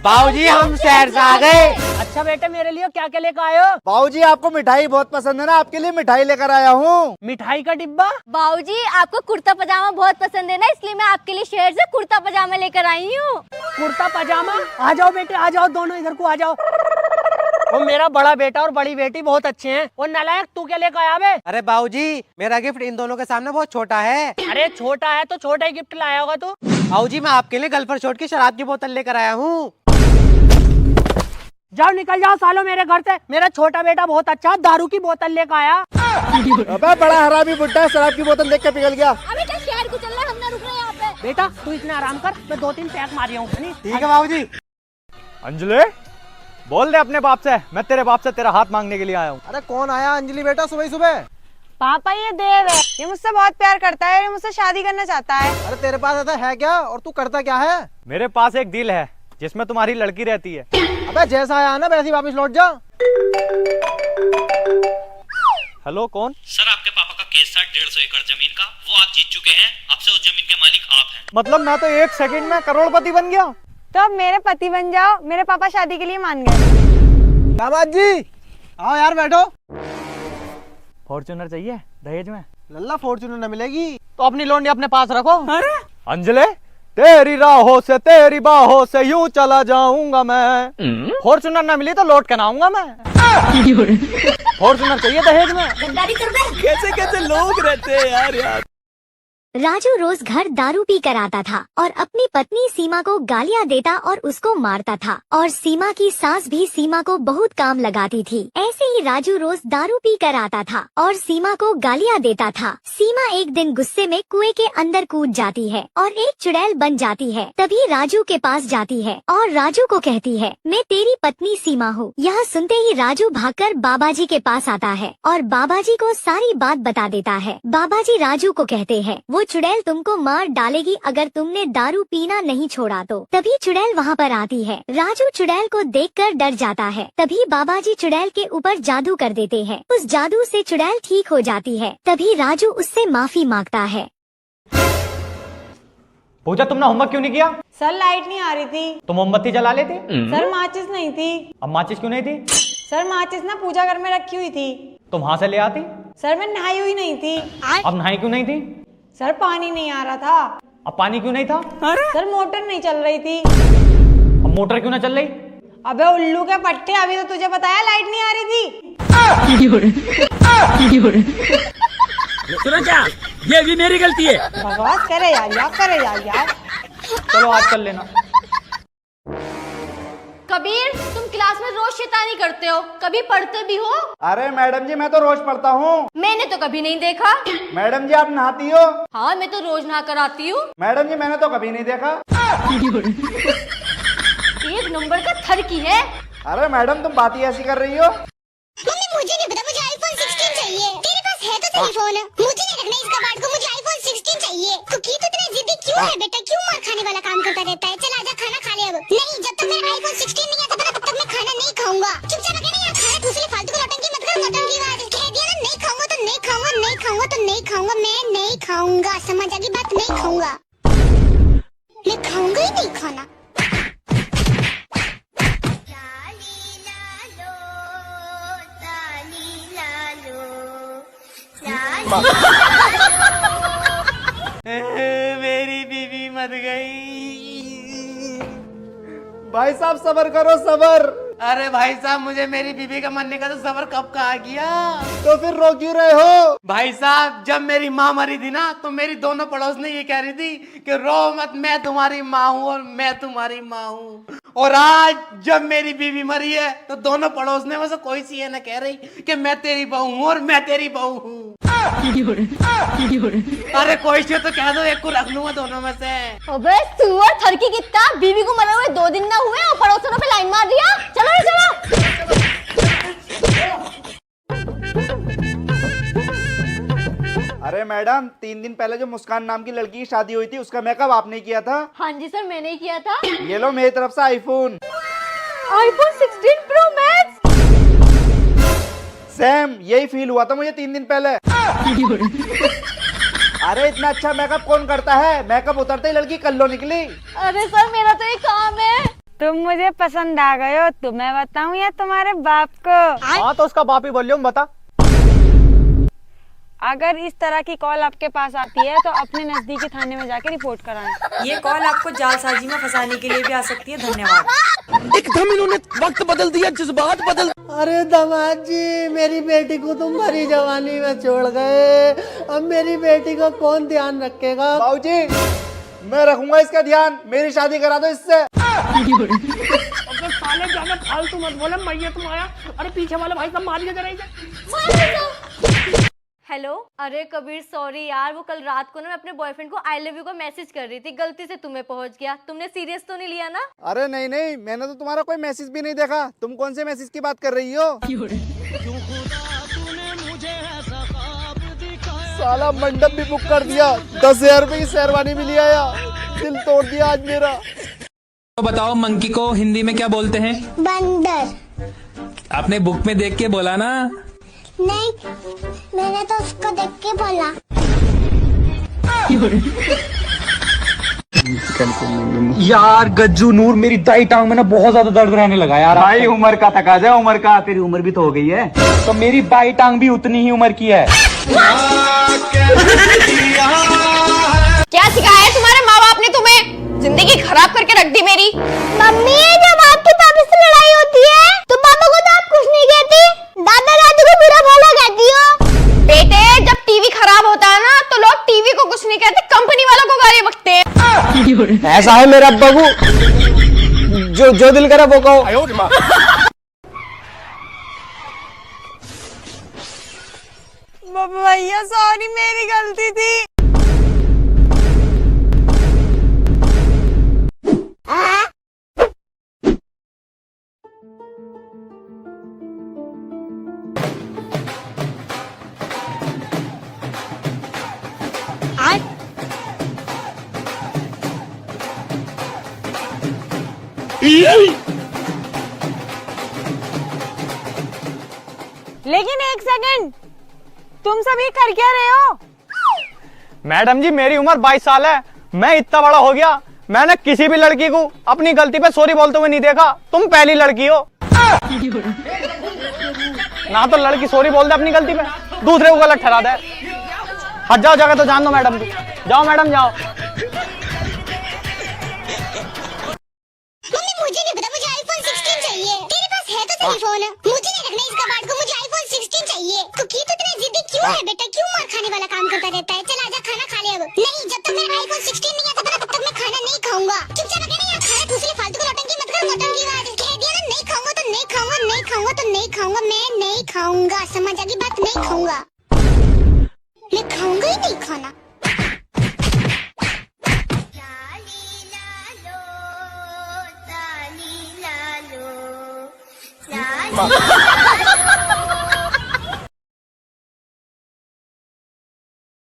बाबूजी हम शहर से आ गए। अच्छा बेटे, मेरे लिए क्या क्या लेकर आए हो? बाबूजी आपको मिठाई बहुत पसंद है ना, आपके लिए मिठाई लेकर आया हूँ। मिठाई का डिब्बा? बाबूजी आपको कुर्ता पजामा बहुत पसंद है ना, इसलिए मैं आपके लिए शहर से कुर्ता पजामा लेकर आई हूँ। कुर्ता पजामा? आ जाओ बेटे, आ जाओ, दोनों इधर को आ जाओ। वो मेरा बड़ा बेटा और बड़ी बेटी बहुत अच्छे हैं। वो नालायक, तू क्या लेकर आया बे? अरे बाबूजी मेरा गिफ्ट इन दोनों के सामने बहुत छोटा है। अरे छोटा है तो छोटा ही गिफ्ट लाया होगा तू। बाबूजी मैं आपके लिए गल्फर शॉट की शराब की बोतल लेकर आया हूँ। जाओ, निकल जाओ सालो मेरे घर से। मेरा छोटा बेटा बहुत अच्छा दारू की बोतल लेकर आया। अबे बड़ा हरामी बुड्ढा शराब की बोतल देख के पिघल गया। अभी क्या शहर को चल रहे हैं, हम ना रुक रहे यहाँ पे। बेटा तू इतना आराम कर, मैं 2-3 पैक मारी हूँ। ठीक है बाबूजी। अंजलि बोल दे अपने बाप से, मैं तेरे बाप से तेरा हाथ मांगने के लिए आया हूँ। अरे कौन आया अंजलि बेटा सुबह सुबह? पापा ये देव है, ये मुझसे बहुत प्यार करता है, ये मुझसे शादी करना चाहता है। अरे तेरे पास ऐसा है क्या और तू करता क्या है? मेरे पास एक डील है जिसमें तुम्हारी लड़की रहती है। अबे जैसा आया ना वैसे ही वापस लौट जा। हेलो कौन? सर आपके पापा का केस था 150 एकड़ जमीन का, वो आप जीत चुके हैं। अब से उस जमीन के मालिक आप हैं। मतलब मैं तो 1 सेकंड में करोड़पति बन गया। तो अब मेरे पति बन जाओ, मेरे पापा शादी के लिए मान गए। दामाद जी आओ यार बैठो। फॉर्च्यूनर चाहिए दहेज में? लल्ला फॉर्च्यूनर न मिलेगी तो अपनी लोंडी अपने पास रखो। अंजलि तेरी राहों से तेरी बाहों से यूं चला जाऊंगा मैं। फॉर्च्यूनर ना मिली तो लौट के ना आऊंगा मैं। फॉर्च्यूनर चाहिए दहेज में। गद्दारी कर दे। कैसे कैसे लोग रहते हैं यार। राजू रोज घर दारू पी कर आता था और अपनी पत्नी सीमा को गालियां देता और उसको मारता था, और सीमा की सास भी सीमा को बहुत काम लगाती थी। ऐसे ही राजू रोज दारू पी कर आता था और सीमा को गालियां देता था। सीमा एक दिन गुस्से में कुएं के अंदर कूद जाती है और एक चुड़ैल बन जाती है। तभी राजू के पास जाती है और राजू को कहती है, मैं तेरी पत्नी सीमा हूँ। यह सुनते ही राजू भागकर बाबाजी के पास आता है और बाबाजी को सारी बात बता देता है। बाबाजी राजू को कहते हैं, वो चुड़ैल तुमको मार डालेगी अगर तुमने दारू पीना नहीं छोड़ा तो। तभी चुड़ैल वहाँ पर आती है। राजू चुड़ैल को देखकर डर जाता है। तभी बाबाजी चुड़ैल के ऊपर जादू कर देते हैं। उस जादू से चुड़ैल ठीक हो जाती है। तभी राजू उससे माफी मांगता है। पूजा तुमने होमवर्क क्यों नहीं किया? सर लाइट नहीं आ रही थी। तुम मोमबत्ती जला लेती। सर माचिस नहीं थी। अब माचिस क्यों नहीं थी? सर माचिस ना पूजा घर में रखी हुई थी। तुम वहाँ से ले आती। सर मैं नहाई हुई नहीं थी। अब नहाई क्यों नहीं थी? सर पानी नहीं आ रहा था। अब पानी क्यों नहीं था? सर मोटर नहीं चल रही थी। अब मोटर क्यों ना चल रही? अबे उल्लू के पट्टे, अभी तो तुझे बताया लाइट नहीं आ रही थी। सुनो क्या, ये भी मेरी गलती है। बकवास करे यार। चलो आज कर लेना। कबीर, तुम क्लास में रोज शैतानी करते हो, कभी पढ़ते भी हो? अरे मैडम जी मैं तो रोज पढ़ता हूँ। मैंने तो कभी नहीं देखा। मैडम जी आप नहाती हो? हाँ मैं तो रोज नहा कर आती हूँ। मैडम जी मैंने तो कभी नहीं देखा। एक नंबर का थरकी है। अरे मैडम तुम बात ही ऐसी कर रही हो। मम्मी मुझे नहीं पता, मुझे iPhone 16 चाहिए। तेरे पास है तो सही फोन, मुझे नहीं रखना इसका बाट को, मुझे iPhone 16 चाहिए। कुकी तो इतना जिद्दी क्यों है बेटा, क्यों मार खाने वाला काम करता रहता है? चल आजा खाना खा ले अब। नहीं, जब तक मेरा iPhone 16 नहीं आता तब तक मैं खाना नहीं खाऊंगा। चुपचाप रखे ना यार, खाना दूसरे फालतू को नौटंकी मत कर। नौटंकी आवाज कह दिया ना, नहीं खाऊंगा तो नहीं खाऊंगा, नहीं खाऊंगा तो नहीं खाऊंगा, मैं नहीं खाऊंगा। समझ आ गई बात? नहीं खाऊंगा, मैं खाऊंगा ही नहीं खाना। मेरी बीवी मर गई। भाई साहब सबर करो, सबर। अरे भाई साहब मुझे मेरी बीवी का मरने का तो सबर कब का आ गया। तो फिर रो क्यों रहे हो? भाई साहब जब मेरी माँ मरी थी ना तो मेरी दोनों पड़ोस ने ये कह रही थी कि रो मत, मैं तुम्हारी माँ हूँ और मैं तुम्हारी माँ हूँ। और आज जब मेरी बीवी मरी है तो दोनों पड़ोस ने मुझसे कोई सी ये न कह रही कि मैं तेरी बहू हूँ और मैं तेरी बहू हूँ। अरे कोई सी तो कह दो, एक को रख लूंगा दोनों में से। अबे सुअर थरकी कितना, बीवी को मरे हुए 2 दिन ना हुए और पड़ोसियों पे लाइन मार दिया। चलो रे चलो। अरे मैडम 3 दिन पहले जो मुस्कान नाम की लड़की की शादी हुई थी उसका मेकअप आपने किया था? हाँ जी सर मैंने ही किया था। ये लो मेरी तरफ से iPhone. iPhone 16 Pro Max। Same यही फील हुआ था मुझे 3 दिन पहले। अरे इतना अच्छा मेकअप कौन करता है? मेकअप उतरते ही लड़की कल्लो निकली। अरे सर मेरा तो एक काम है। तुम मुझे पसंद आ गए हो, तुम्हें बताऊं या तुम्हारे बाप को? हाँ तो उसका बाप ही बोलियो, बता। अगर इस तरह की कॉल आपके पास आती है तो अपने नजदीकी थाने में जाके रिपोर्ट कराएं। ये कॉल आपको जालसाजी में फंसाने के लिए भी आ सकती है। धन्यवाद। एकदम इन्होंने वक्त बदल दिया, जज्बात बदल। अरे दामाद जी, मेरी बेटी को तुम भरी जवानी में छोड़ गए, अब मेरी बेटी का कौन ध्यान रखेगा? बाबूजी, मैं रखूंगा इसका ध्यान, मेरी शादी करा दो इससे। साले ज्यादा फालतू मत बोले, मैया तुम आया। अरे पीछे वाले भाई साहब मारिए जरा इसे। हेलो, अरे कबीर सॉरी यार, वो कल रात को ना मैं अपने बॉयफ्रेंड को आई लव यू का मैसेज कर रही थी, गलती से तुम्हें पहुंच गया। तुमने सीरियस तो नहीं लिया ना? अरे नहीं नहीं, मैंने तो तुम्हारा कोई मैसेज भी नहीं देखा। तुम कौन से मैसेज की बात कर रही हो? साला मंडप भी बुक कर दिया, 10,000 रुपए की शेरवानी भी लिया यार, दिल तोड़ दिया आज मेरा। तो बताओ, मंकी को हिंदी में क्या बोलते हैं? बंदर। आपने बुक में देख के बोला ना? नहीं, मैंने तो उसको देख के बोला। यार गज्जू नूर, मेरी दाई टांग में ना बहुत ज्यादा दर्द रहने लगा यार। भाई उम्र का तकाजा है, उम्र का। तेरी उम्र भी तो हो गई है। तो मेरी बाई टांग भी उतनी ही उम्र की है। क्या सिखाया है तुम्हारे माँ बाप ने तुम्हें? जिंदगी खराब करके रख दी मेरी। मम्मी, जब आपके पापा से लड़ाई होती है तो पापा को तो आप कुछ नहीं कहती, दादा दादी को बुरा भला कहती हो। बेटे, जब टीवी खराब होता है ना तो लोग टीवी को कुछ नहीं कहते, कंपनी वालों को गाली बकते हैं। ऐसा है मेरा अब्बा को, जो दिल करा वो कहो। भैया सॉरी, मेरी गलती थी। लेकिन एक सेकंड, तुम सब ये कर क्या रहे हो? मैडम जी, मेरी उम्र 22 साल है, मैं इतना बड़ा हो गया, मैंने किसी भी लड़की को अपनी गलती पे सॉरी बोलते हुए नहीं देखा। तुम पहली लड़की हो। ना तो लड़की सॉरी बोल दे अपनी गलती पे, दूसरे को गलत ठहरा दे। हट जाओ, जगह तो जान दो मैडम को। जाओ मैडम जाओ। मम्मी, मुझे नहीं पता, मुझे आईफोन 16 चाहिए। तेरे पास है तो सही फोन, मुझे नहीं रखना इस कबाड़ को, मुझे आईफोन 16 चाहिए। तो की तो इतना जिद्दी क्यों है बेटा? क्यों मार खाने वाला काम करता रहता है? चल आजा, खाना खा ले अब। नहीं, जब तक मेरा आईफोन 16 नहीं आता तब तक मैं खाना नहीं खाऊंगा। चुपचाप कहना यार, खाना दूसरे फालतू को नौटंकी मत कर। नौटंकी आवाज कह दिया ना, नहीं खाऊंगा तो नहीं खाऊंगा, नहीं खाऊंगा तो नहीं खाऊंगा, मैं नहीं खाऊंगा। समझ आ गई बात? नहीं खाऊंगा, मैं खाऊंगा ही नहीं खाना। लालो, लालो, लालो।